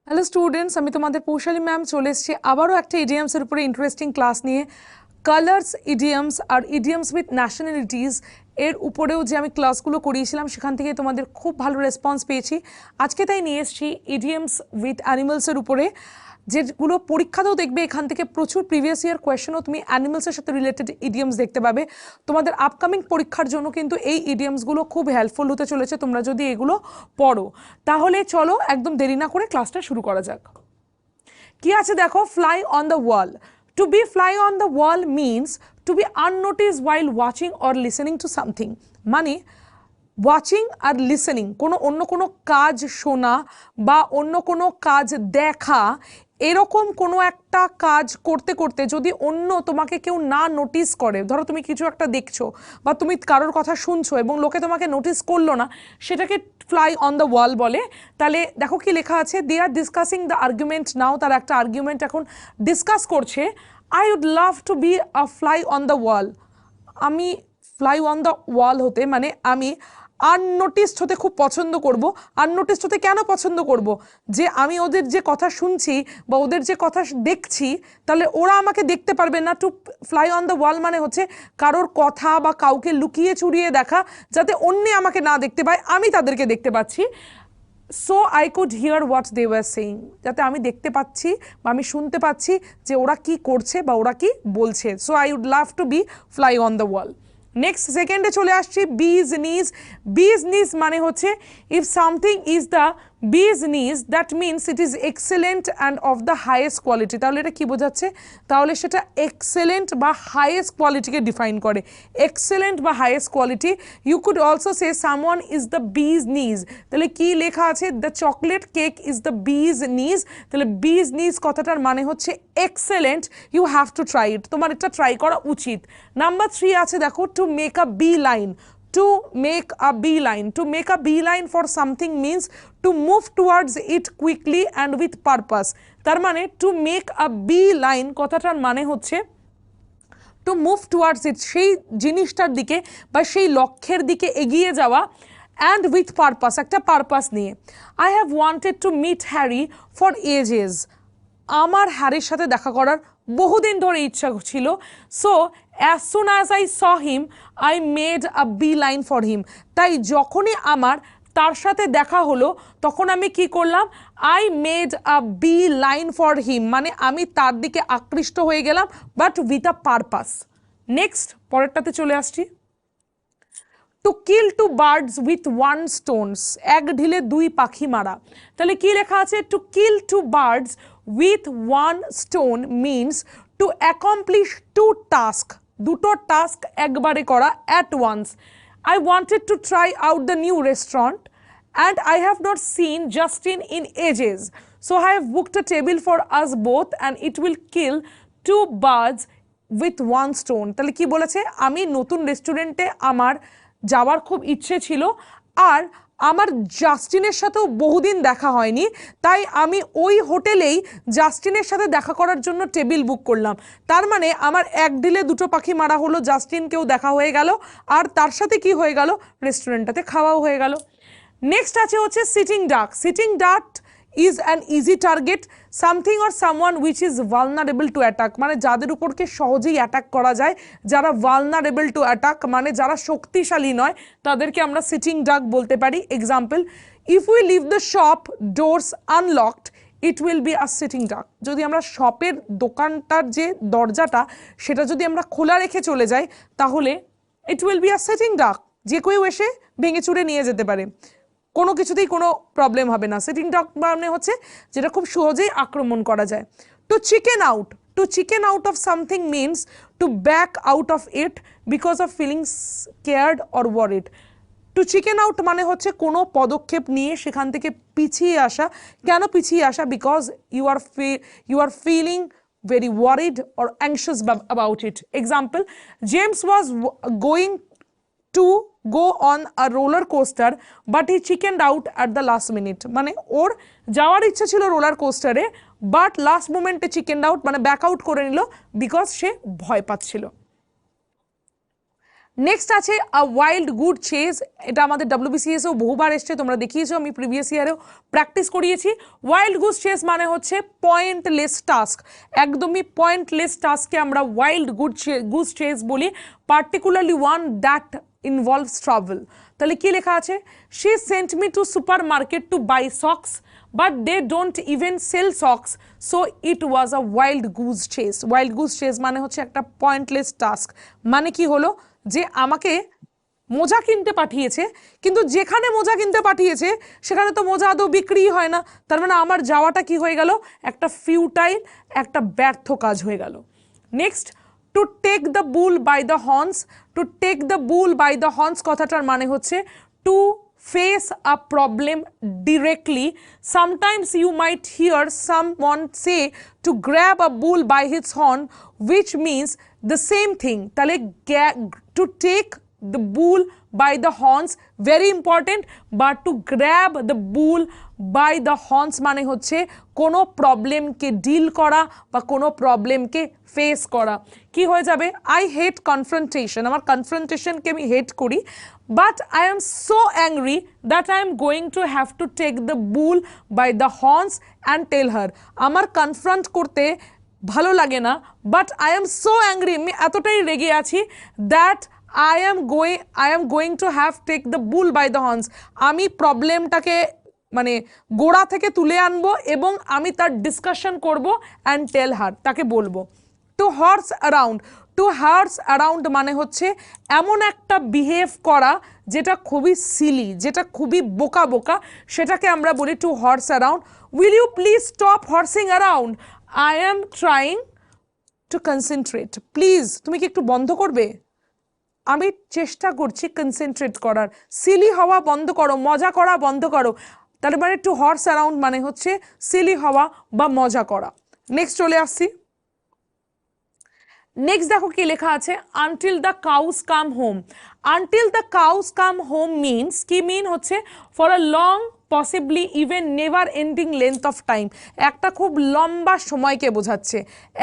Hello students, আমি তোমাদের Poushali ma'am চলে এসেছি আবারও একটা ইডিয়ামসের উপরে ইন্টারেস্টিং ক্লাস নিয়ে। কালার্স ইডিয়ামস আর ইডিয়ামস উইথ ন্যাশনালিটিস এর উপরেও যে আমি ক্লাসগুলো করিয়েছিলাম সেখান থেকে তোমাদের খুব ভালো রেসপন্স পেয়েছি। আজকে তাই নিয়ে এসেছি ইডিয়ামস উইথ অ্যানিমালসের উপরে, যেগুলো পরীক্ষাতেও দেখবে। এখান থেকে প্রচুর প্রিভিয়াস ইয়ার কোয়েশ্চেনও তুমি অ্যানিমালসের সাথে রিলেটেড ইডিয়ামস দেখতে পাবে। তোমাদের আপকামিং পরীক্ষার জন্য কিন্তু এই ইডিয়ামসগুলো খুব হেল্পফুল হতে চলেছে তোমরা যদি এগুলো পড়ো। তাহলে চলো একদম দেরি না করে ক্লাসটা শুরু করা যাক। কি আছে দেখো, fly on the wall. To be fly on the wall means to be unnoticed while watching or listening to something. মানে ওয়াচিং আর লিসেনিং, অন্য কোনো কাজ শোনা বা অন্য কোনো কাজ দেখা, এরকম কোনো একটা কাজ করতে করতে যদি অন্য তোমাকে কেউ না নোটিস করে, ধরো তুমি কিছু একটা দেখছো বা তুমি কারোর কথা শুনছো এবং লোকে তোমাকে নোটিস করলো না, সেটাকে ফ্লাই অন দ্য ওয়াল বলে। তাহলে দেখো কি লেখা আছে, they are discussing the argument now. তার একটা আর্গুমেন্ট এখন ডিসকাস করছে। I would love to be a fly on the wall. আমি ফ্লাই অন দ্য ওয়াল হতে মানে আমি আননোটিসড হতে খুব পছন্দ করব। আননোটিসড হতে কেন পছন্দ করব? যে আমি ওদের যে কথা শুনছি বা ওদের যে কথা দেখছি, তাহলে ওরা আমাকে দেখতে পারবে না। টু ফ্লাই অন দ্য ওয়াল মানে হচ্ছে কারোর কথা বা কাউকে লুকিয়ে চুরিয়ে দেখা, যাতে অন্যে আমাকে না দেখতে পায়, আমি তাদেরকে দেখতে পাচ্ছি। So I could hear what they were saying, যাতে আমি দেখতে পাচ্ছি বা আমি শুনতে পাচ্ছি যে ওরা কি করছে বা ওরা কি বলছে। So I would love to be fly on the wall. Next সেকেন্ডে চলে আসছি বিজ নিজ। বিজ নিজ মানে হচ্ছে if something is the bee's knees that means it is excellent and of the highest quality. তাহলে এটা কী বোঝাচ্ছে? তাহলে সেটা এক্সেলেন্ট বা হাইয়েস্ট কোয়ালিটিকে ডিফাইন করে। এক্সেলেন্ট বা highest quality. You could also say someone is the bee's knees. তাহলে কি লেখা আছে? The chocolate cake is the bee's knees. তাহলে বিজ নিজ কথাটার মানে হচ্ছে excellent, you have to try it, তোমার এটা ট্রাই করা উচিত। নাম্বার 3 আছে দেখো, to make a beeline. To make a beeline. To make a beeline for something means to move towards it quickly and with purpose. তার মানে to make a beeline কথাটার মানে হচ্ছে to move towards it, সেই জিনিসটার দিকে বা সেই লক্ষ্যের দিকে এগিয়ে যাওয়া, and with purpose, একটা পারপাস নিয়ে। I have wanted to meet Harry for ages. আমার হ্যারির সাথে দেখা করার বহুদিন ধরে ইচ্ছা ছিল। So as soon as I saw him I made a beeline for him. তাই যখনই আমার তার সাথে দেখা হলো তখন আমি কি করলাম? I made a beeline for him, মানে আমি তার দিকে আকৃষ্ট হয়ে গেলাম, but with a purpose. Next পরেরটাতে চলে আসছি। To kill two birds with one stones, এক ঢিলে দুই পাখি মারা। তাহলে কি লেখা আছে? To kill two birds with one stone means to accomplish two task, দুটো টাস্ক একবারে করা, at once. I wanted to try out the new restaurant and I have not seen Justin in ages. So I have booked a table for us both and it will kill two birds with one stone. তাহলে কি বলেছে? আমি নতুন রেস্টুরেন্টে আমার যাওয়ার খুব ইচ্ছে ছিল, আর আমার জাস্টিনের সাথেও বহুদিন দেখা হয়নি, তাই আমি ওই হোটেলেই জাস্টিনের সাথে দেখা করার জন্য টেবিল বুক করলাম। তার মানে আমার এক ঢিলে দুটো পাখি মারা হলো, জাস্টিনকেও দেখা হয়ে গেল, আর তার সাথে কি হয়ে গেল? রেস্টুরেন্টটাতে খাওয়াও হয়ে গেল। নেক্সট আছে হচ্ছে sitting duck. Sitting duck is an easy target something or someone which is vulnerable to attack, মানে যাদের উপরকে সহজেই অ্যাটাক করা যায়, যারা ভালনারেবল টু অ্যাটাক মানে যারা শক্তিশালী নয়, তাদেরকে আমরা সিটিং ডাক বলতে পারি। Example, if we leave the shop doors unlocked it will be a sitting duck. যদি আমরা শপের দোকানটার যে দরজাটা সেটা যদি আমরা খোলা রেখে চলে যাই, তাহলে it will be a sitting duck, যে কেউ এসে ভেঙে চুরে নিয়ে যেতে পারে, কোনো কিছুতেই কোনো প্রবলেম হবে না। সিটিং ডাক মানে হচ্ছে যেটা খুব সহজেই আক্রমণ করা যায়। To chicken out, to chicken out of something means to back out of it because of feeling scared or worried. To chicken out মানে হচ্ছে কোনো পদক্ষেপ নিয়ে সেখান থেকে পিছিয়ে আসা। কেন পিছিয়ে আসা? Because you are feeling very worried or anxious about it. Example, James was going to go on a roller coaster but he chickened out at the last minute. মানে ওর যাওয়ার ইচ্ছা ছিল রোলার কোস্টারে, বাট লাস্ট মোমেন্টে চিকেন্ড out মানে back out করে নিল, because সে ভয় পাচ্ছিল। নেক্সট আছে আ ওয়াইল্ড গুড চেজ, এটা আমাদের WBCS এও বহুবার এসছে, তোমরা দেখিয়েছো, আমি প্রিভিয়াস ইয়ারেও প্র্যাকটিস করিয়েছি। ওয়াইল্ড গুড চেজ মানে হচ্ছে পয়েন্টলেস টাস্ক, একদমই পয়েন্টলেস টাস্ককে আমরা ওয়াইল্ড গুড চেজ বলি, particularly one that involves travel. তাহলে কি লেখা আছে, she sent me to supermarket to buy socks but they don't even sell socks so it was a wild goose chase. Wild goose chase মানে হচ্ছে একটা pointless task, মানে কি হলো যে আমাকে মোজা কিনতে পাঠিয়েছে, কিন্তু যেখানে মোজা কিনতে পাঠিয়েছে সেখানে তো মোজা আদৌ বিক্রি হয় না, তার মানে আমার যাওয়াটা কি হয়ে গেল, একটা ফিউটাইল, একটা ব্যর্থ কাজ হয়ে গেল। Next, to take the bull by the horns. To take the bull by the horns কথাটার মানে হচ্ছে to face a problem directly. Sometimes you might hear someone say to grab a bull by its horn, which means the same thing. তাহলে to take the bull by the horns, very important, but to grab the bull by the horns মানে হচ্ছে কোনো প্রবলেমকে deal করা বা কোনো প্রবলেমকে face করা। কি হয়ে যাবে, আই হেট কনফ্রন্টেশন, আমার কনফ্রন্টেশনকে আমি হেট করি, but I am so angry that I am going to have to take the bull by the horns and tell her. আমার কনফ্রন্ট করতে ভালো লাগে না, but I am so angry, আমি এতটাই রেগে আছি, that I am going to have take the bull by the horns. আমি প্রবলেমটাকে মানে গোড়া থেকে তুলে আনবো এবং আমি তার ডিসকাশন করব অ্যান্ড টেল হার, তাকে বলবো। To horse around, to horse around মানে হচ্ছে এমন একটা বিহেভ করা যেটা খুবই সিলি, যেটা খুবই বোকা বোকা, সেটাকে আমরা বলি to horse around. Will you please stop horsing around, I am trying to concentrate, please তুমি কি একটু বন্ধ করবে, আমি চেষ্টা করছি কনসেন্ট্রেট করার, সিলি হওয়া বন্ধ করো, মজা করা বন্ধ করো। তার মানে টু হর্স অ্যারাউন্ড মানে হচ্ছে সিলি হওয়া বা মজা করা। নেক্সট চলে আসছি, নেক্সট দেখো কি লেখা আছে, until the cows come home. Until the cows come home means কি, মিন হচ্ছে for a long possibly even never ending length of time, একটা খুব লম্বা সময়কে বোঝাচ্ছে,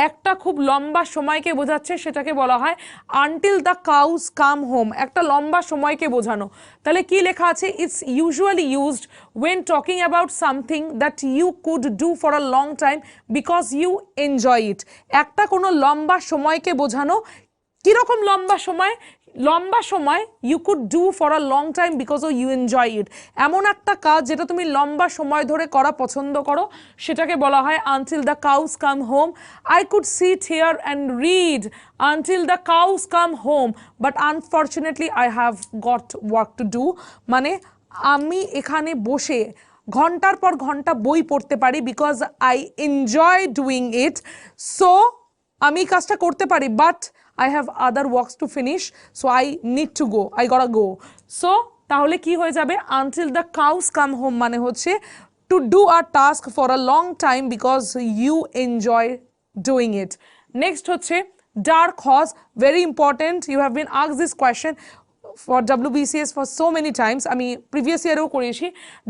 একটা খুব লম্বা সময়কে বোঝাচ্ছে, সেটাকে বলা হয় until the cows come home, একটা লম্বা সময়কে বোঝানো। তাহলে কি লেখা আছে, it's usually used when talking about something that you could do for a long time because you enjoy it. একটা কোনো লম্বা সময়কে বোঝানো, কীরকম লম্বা সময়, লম্বা সময় you could do for a long time because oh you enjoy it, এমন একটা কাজ যেটা তুমি লম্বা সময় ধরে করা পছন্দ করো, সেটাকে বলা হয় until the cows come home. I could sit here and read until the cows come home but unfortunately I have got work to do, মানে আমি এখানে বসে ঘন্টার পর ঘন্টা বই পড়তে পারি because I enjoy doing it, so আমি কাজটা করতে পারি, but I have other works to finish, so I need to go, I gotta go. So তাহলে কি হয়ে যাবে, until the cows come home মানে হচ্ছে to do a task for a long time because you enjoy doing it. Next হচ্ছে dark horse, very important, you have been asked this question for WBCS for so many times, আমি previous ইয়ারেও করেছি।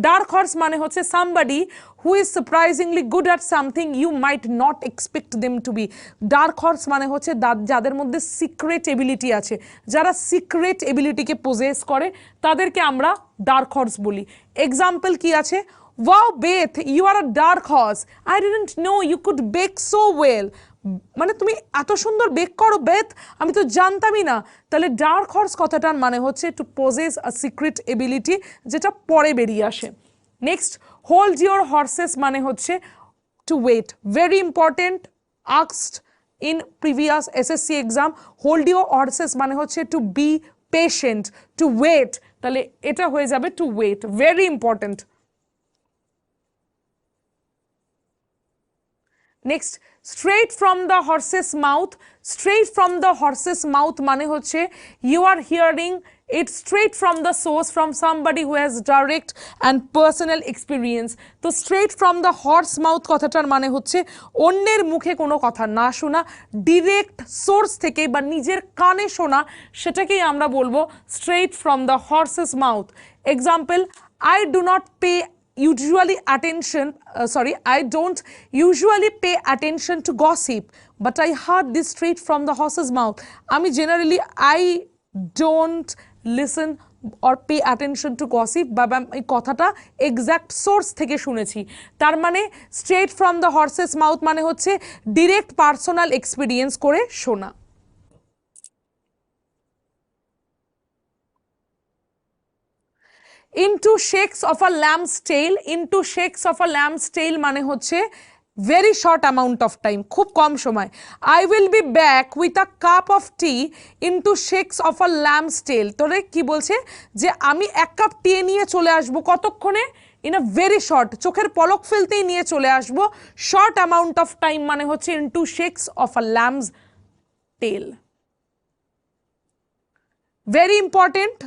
Dark horse মানে হচ্ছে somebody who is surprisingly good at something you might not expect them to be. Dark horse মানে হচ্ছে যাদের মধ্যে secret ability আছে, যারা সিক্রেট এবিলিটিকে পজেস করে তাদেরকে আমরা ডার্ক হর্স বলি। এক্সাম্পল কি আছে, wow Beth, you are a dark horse, I didn't know you could bake so well, মানে তুমি এত সুন্দর বেক করো বেথ, আমি তো জানতামই না। তাহলে ডার্ক হর্স কথাটার মানে হচ্ছে to possess a secret ability, যেটা পরে বেরিয়ে আসে। নেক্সট, হোল্ড ইউর হর্সেস মানে হচ্ছে to wait, very important, asked in previous SSC exam. Hold your horses মানে হচ্ছে to be patient, to wait, তাহলে এটা হয়ে যাবে to wait, very important. Next, straight from the horse's mouth, straight from the horse's mouth মানে হচ্ছে you are hearing it straight from the source, from somebody who has direct and personal experience. তো straight from the horse mouth কথাটার মানে হচ্ছে অন্যের মুখে কোনো কথা না শোনা, ডিরেক্ট সোর্স থেকে বা নিজের কানে শোনা, সেটাকেই আমরা বলবো straight from the horse's mouth. Example, I do not pay usually attention, I don't usually pay attention to gossip, but I heard this straight from the horse's mouth. আমি generally don't listen or pay attention to gossip, বা এই কথাটা exact source থেকে শুনেছি। তার মানে straight from the horse's mouth মানে হচ্ছে ডিরেক্ট পার্সোনাল এক্সপিরিয়েন্স করে শোনা। In two shakes of a lamb's tail, in two shakes of a lamb's tail মানে হচ্ছে very short amount of time, খুব কম সময়। I will be back with a cup of tea in two shakes of a lamb's টেল। তোরে কি বলছে যে আমি এক কাপ টি নিয়ে চলে আসবো কতক্ষণে, ইন আ ভেরি শর্ট, চোখের পলক ফেলতেই নিয়ে চলে আসবো। শর্ট অ্যামাউন্ট অফ টাইম মানে হচ্ছে in two shakes of a lamb's tail. Very important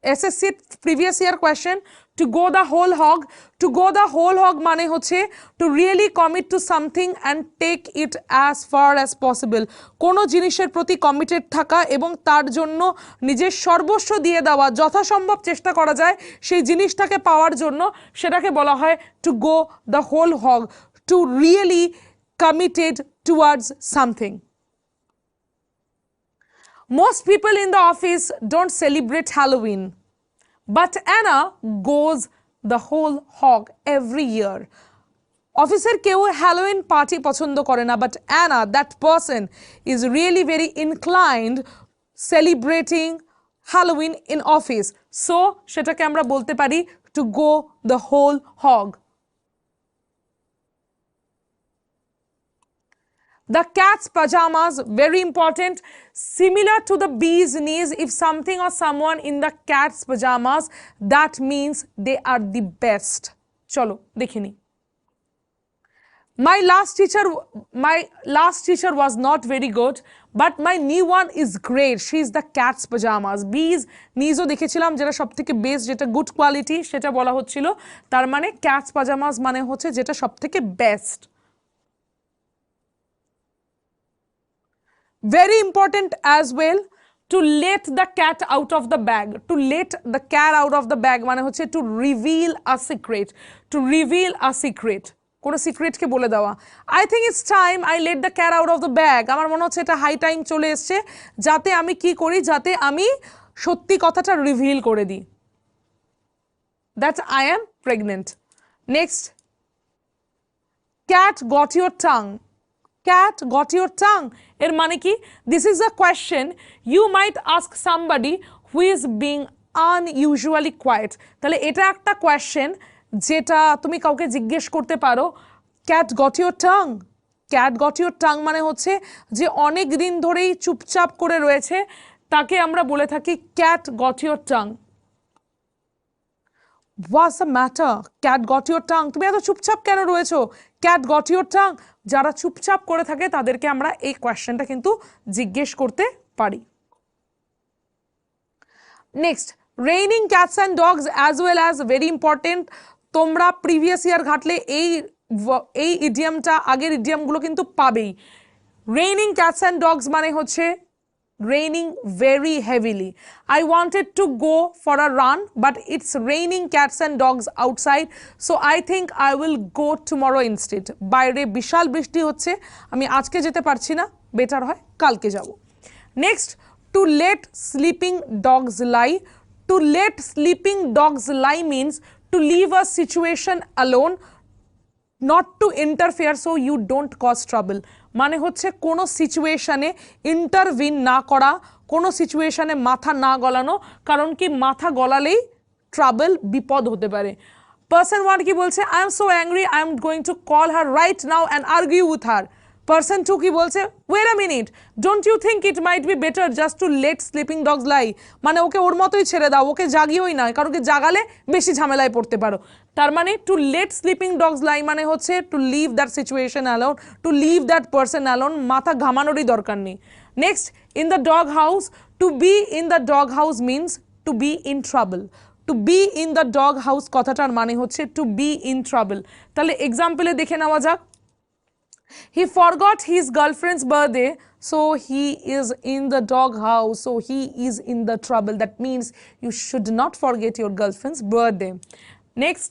SSC previous year question, to go the whole hog, to go the whole hog মানে হচ্ছে to really commit to something and take it as far as possible, কোনো জিনিসের প্রতি committed থাকা এবং তার জন্য নিজের সর্বস্ব দিয়ে দেওয়া, যথাসম্ভব চেষ্টা করা যায় সেই জিনিসটাকে পাওয়ার জন্য, সেটাকে বলা হয় to go the whole hog, to really committed towards something. Most people in the office don't celebrate Halloween, but Anna goes the whole hog every year. অফিসের কেউ হ্যালোইন পার্টি পছন্দ করে না, but Anna, that person, is really very inclined celebrating Halloween in office. So সেটাকে আমরা বলতে পারি to go the whole hog. The cat's pajamas, very important, similar to the bee's knees. If something or someone in the cat's pajamas, that means they are the best. Chalo, dekhini. My last teacher was not very good, but my new one is great. She is the cat's pajamas. Bees knees ও দেখেছিলাম, যেটা সবথেকে best, যেটা good quality, সেটা বলা হচ্ছিল। তার মানে cat's pajamas মানে হচ্ছে যেটা সবথেকে best. Very important as well, to let the cat out of the bag. To let the cat out of the bag মানে হচ্ছে to reveal a secret. To reveal a secret, কোনো সিক্রেটকে বলে দেওয়া। I think it's time I let the cat out of the bag. আমার মনে হচ্ছে এটা high time চলে এসছে, যাতে আমি কি করি, যাতে আমি সত্যি কথাটা রিভিল করে দিই। That I am pregnant. Next, cat got your tongue. Cat got your tongue এর মানে কি? This is a question you might ask somebody who is being unusually quiet. তাহলে এটা একটা কোয়েশ্চেন যেটা তুমি কাউকে জিজ্ঞেস করতে পারো, cat got your tongue. Cat got your tongue মানে হচ্ছে যে অনেক দিন ধরেই চুপচাপ করে রয়েছে, তাকে আমরা বলে থাকি cat got your tongue. What's the matter? Cat got your tongue. তুমি এত চুপচাপ কেন রয়েছো? Cat got your tongue. যারা চুপচাপ করে থাকে তাদেরকে আমরা এই কোয়েশ্চেনটা কিন্তু জিজ্ঞেস করতে পারি। Next, raining cats and dogs as well as, very important. তোমরা প্রিভিয়াস ইয়ার ঘাটলে এই ইডিয়ামটা, আগের ইডিয়ামগুলো কিন্তু পাবেই। রেইনিং ক্যাটস অ্যান্ড ডগস মানে হচ্ছে raining very heavily. I wanted to go for a run, but it's raining cats and dogs outside, so I think I will go tomorrow instead. বাইরে বিশাল বৃষ্টি হচ্ছে, আমি আজকে যেতে পারছি না, বেটার হয় কালকে যাব। Next, to let sleeping dogs lie. To let sleeping dogs lie means to leave a situation alone, not to interfere so you don't cause trouble. মানে হচ্ছে কোনো সিচুয়েশনে ইন্টারভিন না করা, কোনো সিচুয়েশনে মাথা না গলানো, কারণ কি মাথা গলালেই ট্রাবল, বিপদ হতে পারে। পার্সন ওয়ান কি বলছে, I am so angry, I am going to call her right now and argue with her. Person two কি বলছে, wait a minute, don't you think it might be better just to let sleeping dogs lie, মানে okay ওর মতোই ছেড়ে দাও, ওকে জাগিয়েই না, কারণ কি জাগালে বেশি ঝামেলায় পড়তে পারো। তার মানে to let sleeping dogs lie মানে হচ্ছে to leave that situation alone, to leave that person alone, মাথা ঘামানোরই দরকার নেই। Next, in the dog house, to be in the dog house means to be in trouble. To be in the dog house কথাটার মানে হচ্ছে to be in trouble. তাহলে এক্সাম্পলে দেখে নেওয়া যাক। He forgot his girlfriend's birthday, so he is in the dog house, so he is in the trouble. That means you should not forget your girlfriend's birthday. Next,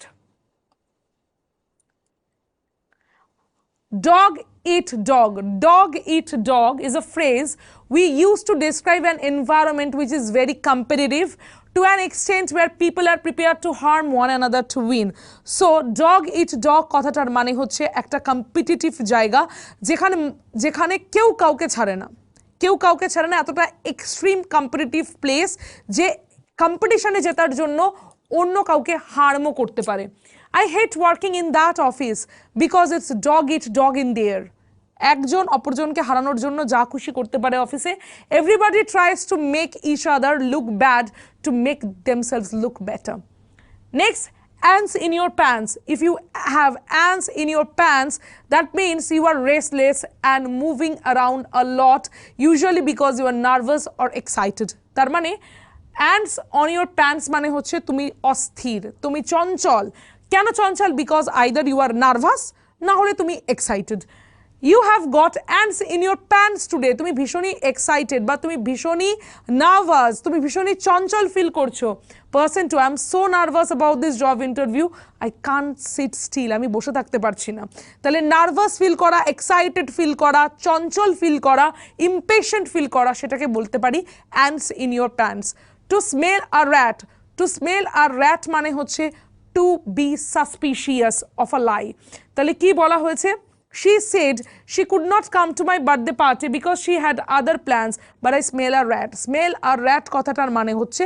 Dog eat dog. Dog eat dog is a phrase we use to describe an environment which is very competitive to an extent where people are prepared to harm one another to win. So dog eat dog কথাটার মানে হচ্ছে একটা competitive জায়গা যেখানে যেখানে কেউ কাউকে ছাড়ে না, কেউ কাউকে ছাড়ে না, এতটা এক্সট্রিম কম্পিটিটিভ প্লেস যে কম্পিটিশনে জেতার জন্য অন্য কাউকে হার্মও করতে পারে। I hate working in that office because it's dog eat dog in there. একজন অপরজনকে হারানোর জন্য যা খুশি করতে পারে অফিসে। Everybody tries to make each other look bad to make themselves look better. Next, ants in your pants. If you have ants in your pants, that means you are restless and moving around a lot, usually because you are nervous or excited. তার মানে ants on your pants মানে হচ্ছে তুমি অস্থির, তুমি চঞ্চল। কেন চঞ্চল? Because either you are nervous, না হলে তুমি excited. You have got ants in your pants today, তুমি ভীষণই এক্সাইটেড বা তুমি ভীষণই নার্ভাস, তুমি ভীষণই চঞ্চল ফিল করছো। Person two, I am so nervous about this job interview, I can't sit still, আমি বসে থাকতে পারছি না। তাহলে নার্ভাস ফিল করা, এক্সাইটেড ফিল করা, চঞ্চল ফিল করা, ইমপেশেন্ট ফিল করা, সেটাকে বলতে পারি ants in your pants. Two smell a rat, two smell a rat মানে হচ্ছে to be suspicious of a lie. তাহলে কি বলা হয়েছে? She said she could not come to my birthday party because she had other plans, but I smell a rat. Smell a rat কথাটার মানে হচ্ছে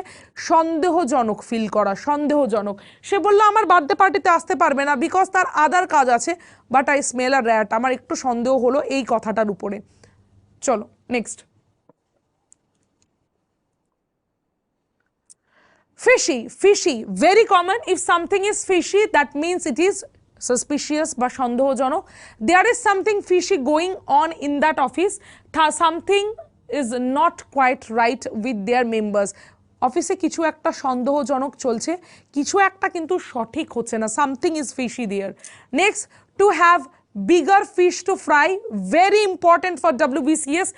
সন্দেহজনক ফিল করা, সন্দেহজনক। সে বলল আমার বার্থডে পার্টিতে আসতে পারবে না বিকজ তার আদার কাজ আছে, but I smell a rat, আমার একটু সন্দেহ হলো এই কথাটার উপরে। চলো next. Fishy, fishy, very common. If something is fishy, that means it is suspicious বা সন্দেহজনক। There is something fishy going on in that office. Something is not quite right with their members. অফিসে কিছু একটা সন্দেহজনক চলছে, কিছু একটা কিন্তু সঠিক হচ্ছে না। Something is fishy there. Next, to have bigger fish to fry, very important for WBCS.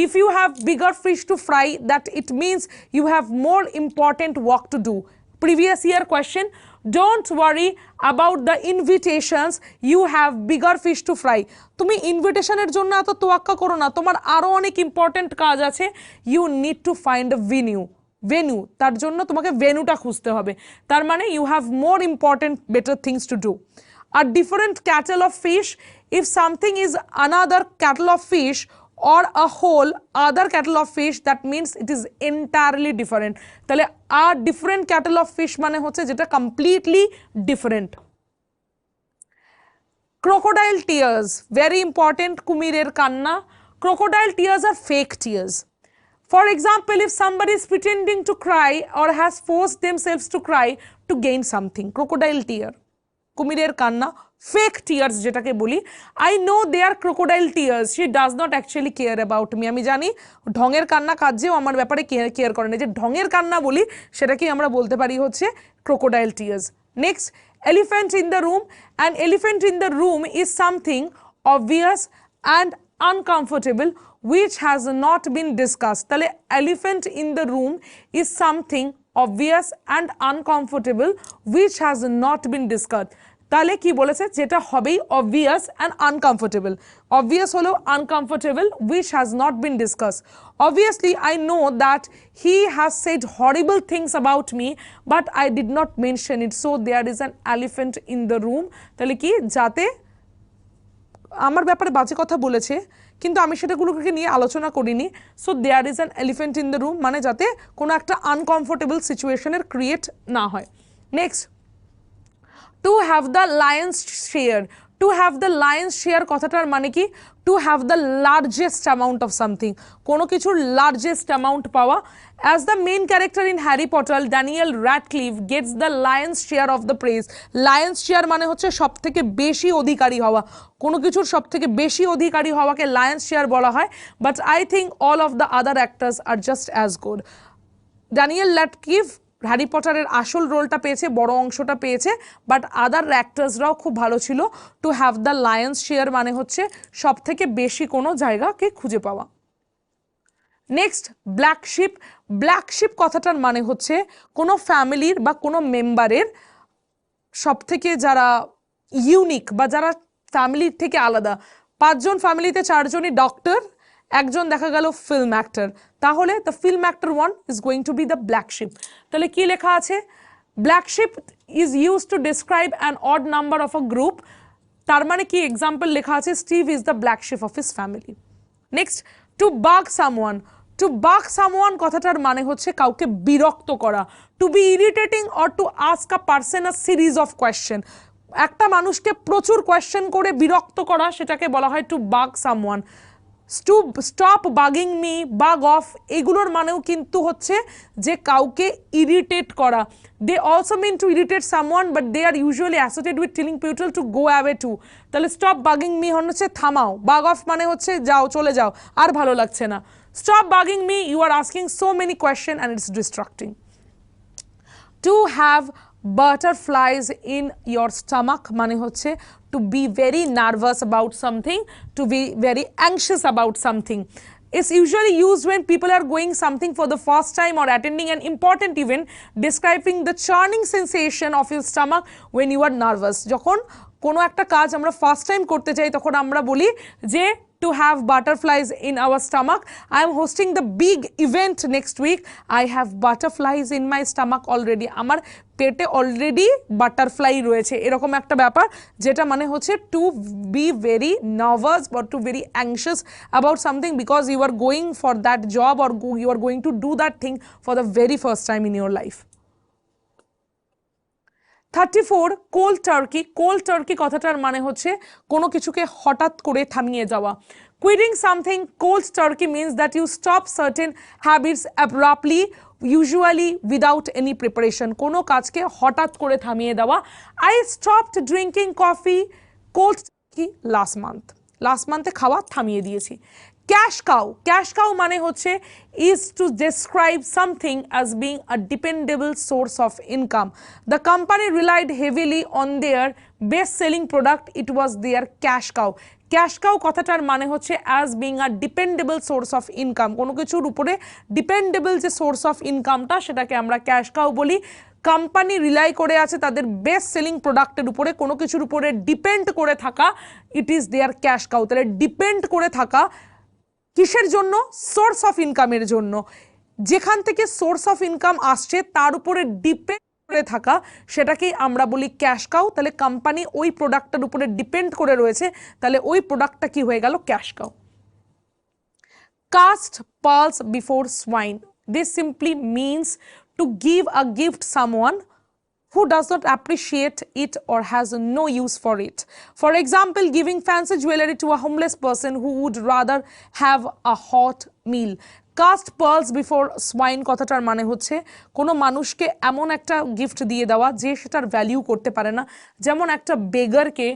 If you have bigger fish to fry, that it means you have more important work to do. Previous year question, don't worry about the invitations, you have bigger fish to fry. তুমি ইনভিটেশনের জন্য এত তোয়াক্কা করো না, তোমার আরো অনেক important কাজ আছে। You need to find a venue, তার জন্য তোমাকে ভেন্যুটা খুঁজতে হবে। তার মানে you have more important better things to do. A different kettle of fish, if something is another kettle of fish or a whole other kettle of fish, that means it is entirely different. তাহলে a different kettle of fish মানে হচ্ছে যেটা completely different. Crocodile tears, very important, কুমিরের কান্না। Crocodile tears are fake tears. For example, if somebody is pretending to cry or has forced themselves to cry to gain something, crocodile tear, কুমিরের কান্না, fake tears যেটাকে বলি। I know they are crocodile tears, she does not actually care about me, আমি জানি ঢঙের কান্না কাজেও আমার ব্যাপারে কেয়ার করে না, যে ঢঙের কান্না বলি সেটাকেই আমরা বলতে পারি হচ্ছে crocodile tears. Next, elephant in the room, and elephant in the room is something obvious and uncomfortable which has not been discussed. তাহলে elephant in the room is something obvious and uncomfortable which has not been discussed. তাহলে কি বলেছে? যেটা হবেই obvious and uncomfortable. Obvious হলো uncomfortable which has not been discussed. Obviously I know that he has said horrible things about me but I did not mention it, so there is an elephant in the room. তাহলে কি, যাতে আমার ব্যাপারে বাজে কথা বলেছে কিন্তু আমি সেটাগুলোকে নিয়ে আলোচনা করিনি, so there is an elephant in the room, মানে যাতে কোনো একটা আনকমফোর্টেবল সিচুয়েশনের ক্রিয়েট না হয়। Next, to have the lion's share. To have the lion's share কথাটার মানে কি? To have the largest amount of something, কোনো কিছুর লার্জেস্ট অ্যামাউন্ট পাওয়া। As the main character in Harry Potter, Daniel Radcliffe gets the lion's share of the praise. Lion's share মানে হচ্ছে সব থেকে বেশি অধিকারী হওয়া, কোনো কিছুর সব থেকে বেশি অধিকারী হওয়াকে লায়ন্স শেয়ার বলা হয়। But I think all of the other actors are just as good. Daniel Radcliffe Harry পটারের আসল রোলটা পেয়েছে, বড় অংশটা পেয়েছে, বাট আদার অ্যাক্টার্সরাও খুব ভালো ছিল। To have the lion's share মানে হচ্ছে সব থেকে বেশি কোনো জায়গাকে খুঁজে পাওয়া। Next, black sheep. Black sheep কথাটার মানে হচ্ছে কোনো ফ্যামিলির বা কোনো মেম্বারের সব থেকে যারা ইউনিক বা যারা ফ্যামিলির থেকে আলাদা, পাঁচজন ফ্যামিলিতে চারজনই ডক্টর, একজন দেখা গেল ফিল্ম অ্যাক্টর, তাহলে the film actor one is going to be the black sheep. তাহলে কি লেখা আছে? Black sheep is use to describe an odd number of a group. তার মানে কি এক্সাম্পল লেখা আছে, Steve is the black sheep of his family. Next, to bug someone. To bug someone কথাটার মানে হচ্ছে কাউকে বিরক্ত করা, to be irritating or to ask a person a series of question. একটা মানুষকে প্রচুর কোয়েশ্চেন করে বিরক্ত করা, সেটাকে বলা হয় to bug someone. To stop bugging me, bug off, এগুলোর মানেও কিন্তু হচ্ছে যে কাউকে ইরিটেট করা। They also mean to irritate someone, but they are usually associated with telling people to go away too. তাহলে স্টপ বাগিং মি হচ্ছে থামাও, বাগ অফ মানে হচ্ছে যাও, চলে যাও, আর ভালো লাগছে না। Stop bugging me, you are asking so many question and it's distracting. To have butterflies in your stomach মানে হচ্ছে to be very nervous about something, to be very anxious about something. It's usually used when people are going something for the first time or attending an important event, describing the churning sensation of your stomach when you are nervous. যখন কোনো একটা কাজ আমরা first time করতে চাই তখন আমরা বলি যে to have butterflies in our stomach. I am hosting the big event next week. I have butterflies in my stomach already. আমার পেটে অলরেডি বাটারফ্লাই রয়েছে, এরকম একটা ব্যাপার, যেটা মানে হচ্ছে টু বি ভেরি নার্ভাস বা to very anxious about something because you are going for that job or you are going to do that thing for the very first time in your life. 34, cold turkey. Cold turkey কথাটার মানে হচ্ছে কোনো কিছুকে হঠাৎ করে থামিয়ে যাওয়া। Quitting something cold turkey means that you stop certain habits abruptly, usually without any preparation. কোনো কাজকে হঠাৎ করে থামিয়ে দেওয়া। I stopped drinking coffee cold turkey last মান্থে খাওয়া থামিয়ে দিয়েছি। Cash cow. ক্যাশ কাউ মানে হচ্ছে is to describe something as being a dependable source of income. The company relied heavily on their best selling product. It was their cash cow. Cash cow কথাটার মানে হচ্ছে as being a dependable source of income. কোনো কিছুর উপরে dependable যে source of ইনকামটা সেটাকে আমরা ক্যাশ কাউ বলি। কোম্পানি রিলাই করে আছে তাদের বেস্ট সেলিং প্রোডাক্টের উপরে, কোনো কিছুর উপরে ডিপেন্ড করে থাকা, it is there cash cow. তাহলে ডিপেন্ড করে থাকা কিসের জন্য? সোর্স অফ ইনকামের জন্য। যেখান থেকে সোর্স অফ ইনকাম আসছে তার উপরে ডিপেন্ড করে থাকা, সেটাকেই আমরা বলি ক্যাশ কাউ। তাহলে কোম্পানি ওই প্রোডাক্টটার উপরে ডিপেন্ড করে রয়েছে, তাহলে ওই প্রোডাক্টটা কি হয়ে গেল? Cash cow. Cast pearls before swine. This simply means to give a gift someone who does not appreciate it or has no use for it. For example, giving fancy jewelry to a homeless person who would rather have a hot meal. Cast pearls before swine কথাটার মানে হচ্ছে কোনো মানুষকে এমন একটা gift দিয়ে দেওয়া যে সেটার ভ্যালিউ করতে পারে না। যেমন একটা বেগারকে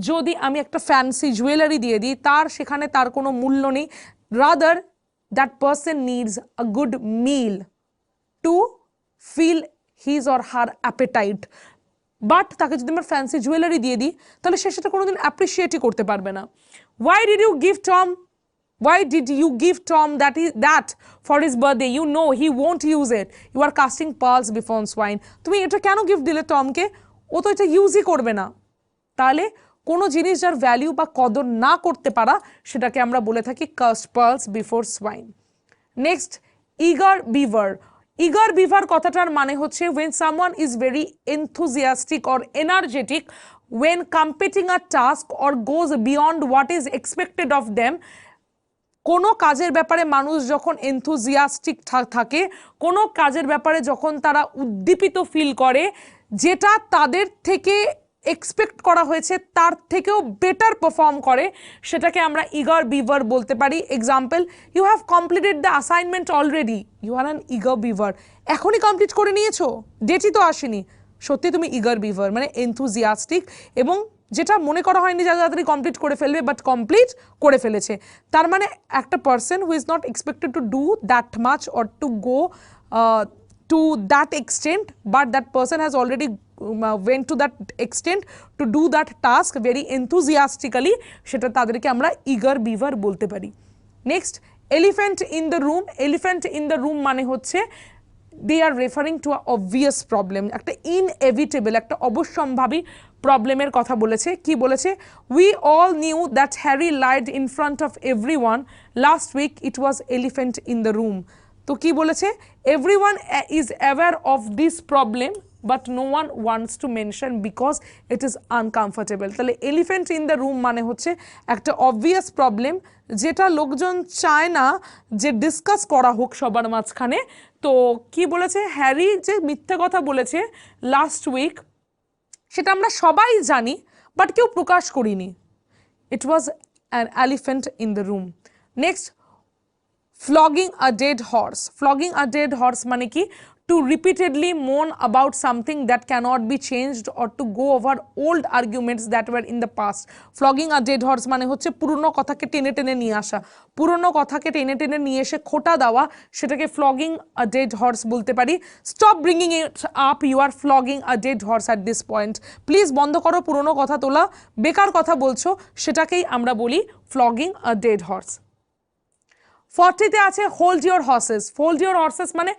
যদি আমি একটা ফ্যান্সি জুয়েলারি দিয়ে দিই, তার সেখানে তার কোনো মূল্য নেই। Rather that person needs a good meal to fill his or her appetite. But তাকে যদি আমরা ফ্যান্সি জুয়েলারি দিয়ে দিই তাহলে সে সেটা কোনোদিন অ্যাপ্রিসিয়েটই করতে পারবে না। Why did you give Tom that for his birthday? You know he won't use it. You are casting pearls before swine. তুমি এটা কেন গিফট দিলে টমকে? ও তো এটা ইউজই করবে না। তাহলে কোনো জিনিস যার ভ্যালিউ বা কদর না করতে পারা সেটাকে আমরা বলে থাকি cast pearls before swine. Next, eager beaver. Eager beaver কথাটার মানে হচ্ছে when someone is very enthusiastic or energetic when completing a task or goes beyond what is expected of them. কোনো কাজের ব্যাপারে মানুষ যখন এনথুজিয়াস্টিক থাকে, কোনো কাজের ব্যাপারে যখন তারা উদ্দীপিত ফিল করে, যেটা তাদের থেকে এক্সপেক্ট করা হয়েছে তার থেকেও বেটার পারফর্ম করে, সেটাকে আমরা ইগার বিভার বলতে পারি। Example, you have completed the assignment already, you are an eager beaver. এখনই কমপ্লিট করে নিয়েছো, ডেটই তো আসেনি। সত্যি তুমি ইগার বিভার, মানে এনথুজিয়াস্টিক, এবং যেটা মনে করা হয়নি যে তাড়াতাড়ি কমপ্লিট করে ফেলবে, বাট কমপ্লিট করে ফেলেছে। তার মানে একটা person who is not expected to do that much or to go to that extent, but that person has already went to that extent to do that task very enthusiastically, সেটা তাদেরকে আমরা eager beaver বলতে পারি। Next, elephant in the room। elephant in the room মানে হচ্ছে they are referring to a obvious problem, একটা inevitable, একটা অবশ্যম্ভাবী প্রবলেমের কথা বলেছে কি বলেছে we all knew that Harry lied in front of everyone last week it was elephant in the room তো কি বলেছে everyone is aware of this problem but no one wants to mention because it is uncomfortable তাহলে elephant in the room মানে হচ্ছে একটা obvious problem যেটা লোকজন চায় না যে ডিসকাস করা হোক সবার মাঝখানে তো কি বলেছে হ্যারি যে মিথ্যা কথা বলেছে লাস্ট উইক সেটা আমরা সবাই জানি বাট কেউ প্রকাশ করিনি it was an elephant in the room next flogging a dead horse flogging a dead horse মানে কি to repeatedly moan about something that cannot be changed or to go over old arguments that were in the past flogging a dead horse মানে হচ্ছে পুরনো কথাকে টেনে টেনে নিয়ে আসা পুরনো কথাকে টেনে টেনে নিয়ে এসে খোঁটা দেওয়া সেটাকে flogging a dead horse বলতে পারি stop bringing it up you are flogging a dead horse at this point please বন্ধ করো পুরনো কথা তোলা বেকার কথা বলছো সেটাকেই আমরা বলি flogging a dead horse 40 তে আছে হোল্ড ইওর হর্সেস মানে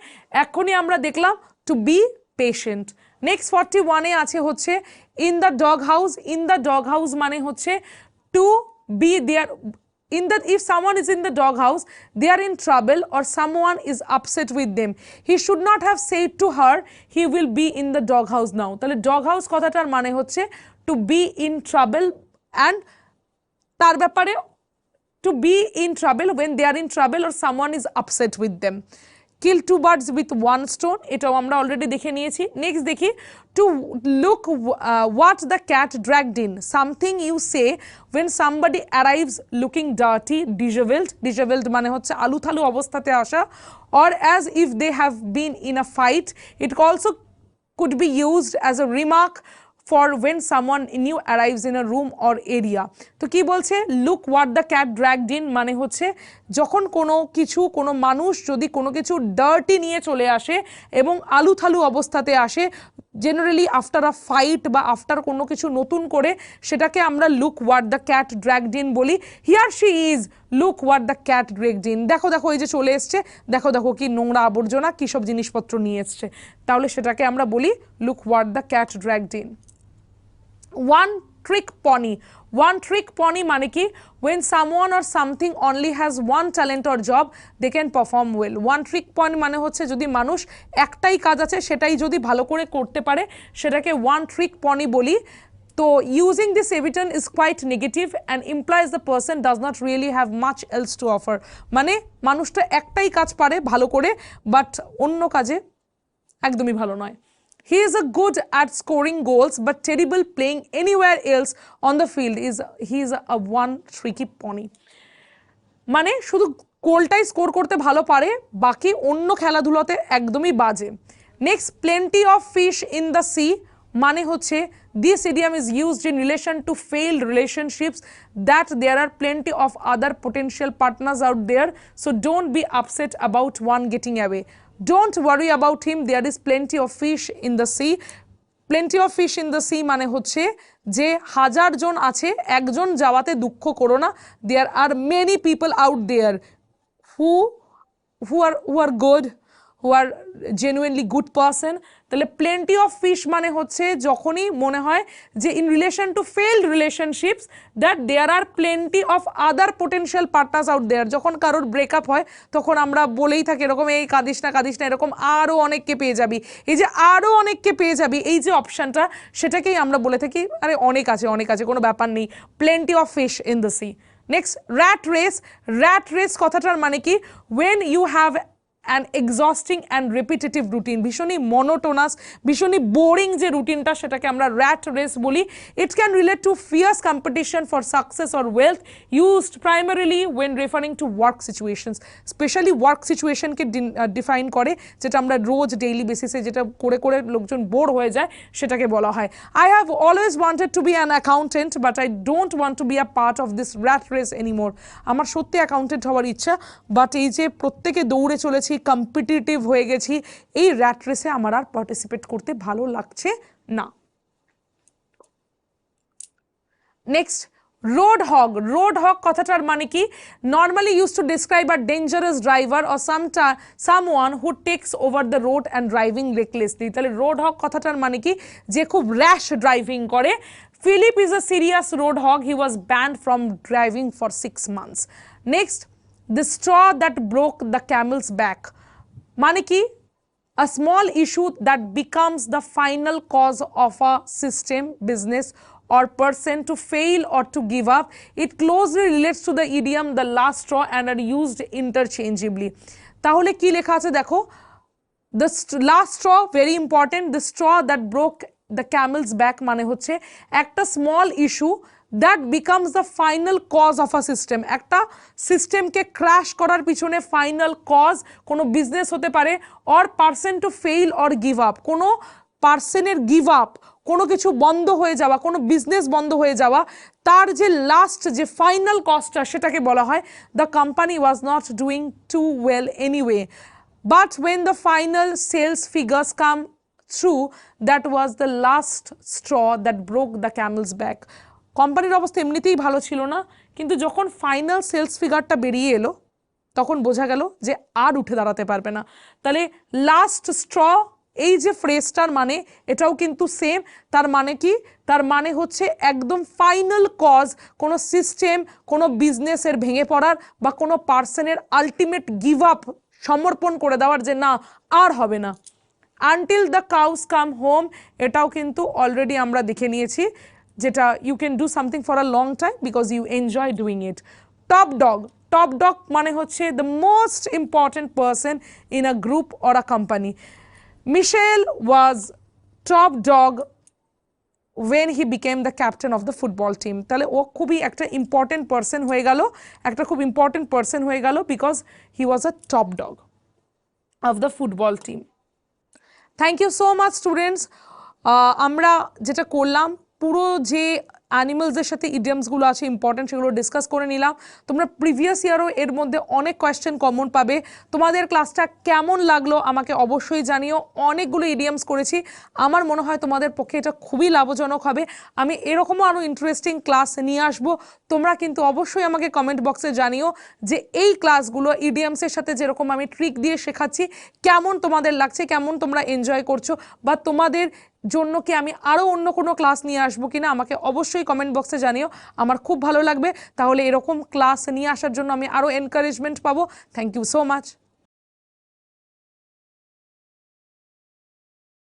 এখনই আমরা দেখলাম টু বি পেশেন্ট নেক্সট 41 এ আছে হচ্ছে ইন দ্য ডগ হাউস মানে হচ্ছে to be there in that if someone is in the dog house they are in trouble or someone is upset with them he should not have said to her he will be in the dog house now তাহলে dog house কথাটার মানে হচ্ছে to be in trouble and তার ব্যাপারে to be in trouble when they are in trouble or someone is upset with them kill two birds with one stone এটাও আমরা already দেখে নিয়েছি নেক্সট দেখি to look what the cat dragged in something you say when somebody arrives looking dirty disheveled মানে হচ্ছে আলুথালু অবস্থাতে আসা or as if they have been in a fight it also could be used as a remark for when someone new arrives in a room or area তো কি বলছে look what the cat dragged in মানে হচ্ছে যখন কোনো মানুষ যদি কোনো কিছু ডার্টি নিয়ে চলে আসে এবং আলুথালু অবস্থাতে আসে জেনারেলি আফটার আ ফাইট বা আফটার কোনো কিছু নতুন করে সেটাকে আমরা look what the cat dragged in বলি here she is look what the cat dragged in দেখো এই যে চলে এসছে দেখো কি নোংরা আবর্জনা কি সব জিনিসপত্র নিয়ে এসছে তাহলে সেটাকে আমরা বলি look what the cat dragged in one trick pony মানে কি when someone or something only has one talent or job they can perform well one trick pony মানে হচ্ছে যদি মানুষ একটাই কাজ আছে সেটাই যদি ভালো করে করতে পারে সেটাকে one trick pony বলি তো using this evidence is quite negative and implies the person does not really have much else to offer মানে মানুষটা একটাই কাজ পারে ভালো করে বাট অন্য কাজে একদমই ভালো নয় He is a good at scoring goals but terrible playing anywhere else on the field he is a one tricky pony মানে শুধু গোলটাই স্কোর করতে ভালো পারে বাকি অন্য খেলাধুলাতে একদমই বাজে next plenty of fish in the sea মানে হচ্ছে this idiom is used in relation to failed relationships that there are plenty of other potential partners out there so don't be upset about one getting away don't worry about him there is plenty of fish in the sea মানে হচ্ছে যে হাজার জন আছে একজন যাওয়াতে দুঃখ করো না there are many people out there who are good who are genuinely good person তাহলে plenty of fish মানে হচ্ছে যখনই মনে হয় যে in relation to failed relationships that there are plenty of other potential partners out there যখন কারোর breakup হয় তখন আমরা বলেই থাকি এরকম এই কাঁদিস না এরকম আরও অনেককে পেয়ে যাবি এই যে আরও অনেককে পেয়ে যাবি এই যে অপশানটা সেটাকেই আমরা বলে থাকি আরে অনেক আছে কোনো ব্যাপার নেই plenty of fish in the sea next rat race কথাটার মানে কি when you have an exhausting and repetitive routine ভীষণই monotonous ভীষণই boring যে রুটিনটা সেটাকে আমরা rat race বলি it can relate to fierce competition for success or wealth used primarily when referring to work situations especially work situation K define করে যেটা আমরা রোজ daily basis এ যেটা করে লোকজন বোর হয়ে যায় সেটাকে বলা হয় I have always wanted to be an accountant but I don't want to be a part of this rat race anymore আমার সত্যি অ্যাকাউন্টেন্ট হওয়ার ইচ্ছা বাট এই যে প্রত্যেকে দৌড়ে চলেছি কম্পিটিটিভ হয়ে গেছি এই র্যাট রেসে আমার আর পার্টিসিপেট করতে ভালো লাগছে না নেক্সট রোড হগ কথাটার মানে কি normally use to describe a dangerous driver or someone who text over the road and driving recklessly. তাহলে রোড হগ কথাটার মানে কি যে খুব র্যাশ ড্রাইভিং করে। Philip is a serious road hog. He was banned from driving for 6 months. Next, the straw that broke the camel's back. মানে কি a small issue that becomes the final cause of a system, business or person to fail or to give up. It closely relates to the idiom the last straw and are used interchangeably. তাহলে কি লেখা আছে দেখো, the last straw very important, the straw that broke the camel's back মানে হচ্ছে একটা small issue that becomes the final cause of a system, একটা সিস্টেমকে ক্র্যাশ করার পিছনে ফাইনাল কজ কোনো বিজনেস হতে পারে, or person to fail or give up, কোনো পার্সনের গিভ আপ, কোনো কিছু বন্ধ হয়ে যাওয়া, কোনো বিজনেস বন্ধ হয়ে যাওয়া, তার যে লাস্ট যে ফাইনাল কজটা সেটাকে বলা হয় the company was not doing too well anyway, but when the final sales figures come through that was the last straw that broke the camel's back. কোম্পানির অবস্থা এমনিতেই ভালো ছিল না, কিন্তু যখন ফাইনাল সেলস ফিগারটা বেরিয়ে এলো তখন বোঝা গেল যে আর উঠে দাঁড়াতে পারবে না। তাহলে লাস্ট স্ট্র এই যে ফ্রেজটার মানে এটাও কিন্তু সেম। তার মানে কি, তার মানে হচ্ছে একদম ফাইনাল কজ কোনো সিস্টেম, কোনো বিজনেসের ভেঙে পড়ার বা কোনো পার্সনের আলটিমেট গিভ আপ, সমর্পণ করে দেওয়ার যে না আর হবে না। Until the cows come home, এটাও কিন্তু অলরেডি আমরা দেখে নিয়েছি, যেটা you can do something for a long time because you enjoy doing it. Top dog মানে হচ্ছে the most important person in a group or a company. Michelle was top dog when he became the captain of the football team. তাহলে ও খুবই একটা important person হয়ে গেল, একটা খুব important person হয়ে গেল because he was a top dog of the football team. Thank you so much students. আমরা যেটা করলাম পুরো যে অ্যানিমালসের সাথে ইডিয়ামসগুলো আছে ইম্পর্টেন্ট সেগুলো ডিসকাস করে নিলাম। তোমরা প্রিভিয়াস ইয়ারও এর মধ্যে অনেক কোয়েশ্চেন কমন পাবে। তোমাদের ক্লাসটা কেমন লাগলো আমাকে অবশ্যই জানিও। অনেকগুলো ইডিয়ামস করেছি, আমার মনে হয় তোমাদের পক্ষে এটা খুবই লাভজনক হবে। আমি এরকমও আরও ইন্টারেস্টিং ক্লাস নিয়ে আসবো। তোমরা কিন্তু অবশ্যই আমাকে কমেন্ট বক্সে জানিও যে এই ক্লাসগুলো ইডিয়ামসের সাথে যেরকম আমি ট্রিক দিয়ে শেখাচ্ছি কেমন তোমাদের লাগছে, কেমন তোমরা এনজয় করছো, বা তোমাদের জন্য কি আমি আরও অন্য কোনো ক্লাস নিয়ে আসবো কিনা আমাকে অবশ্যই কমেন্ট বক্সে জানিও। আমার খুব ভালো লাগবে, তাহলে এরকম ক্লাস নিয়ে আসার জন্য আমি আরও এনকারেজমেন্ট পাবো। Thank you so much.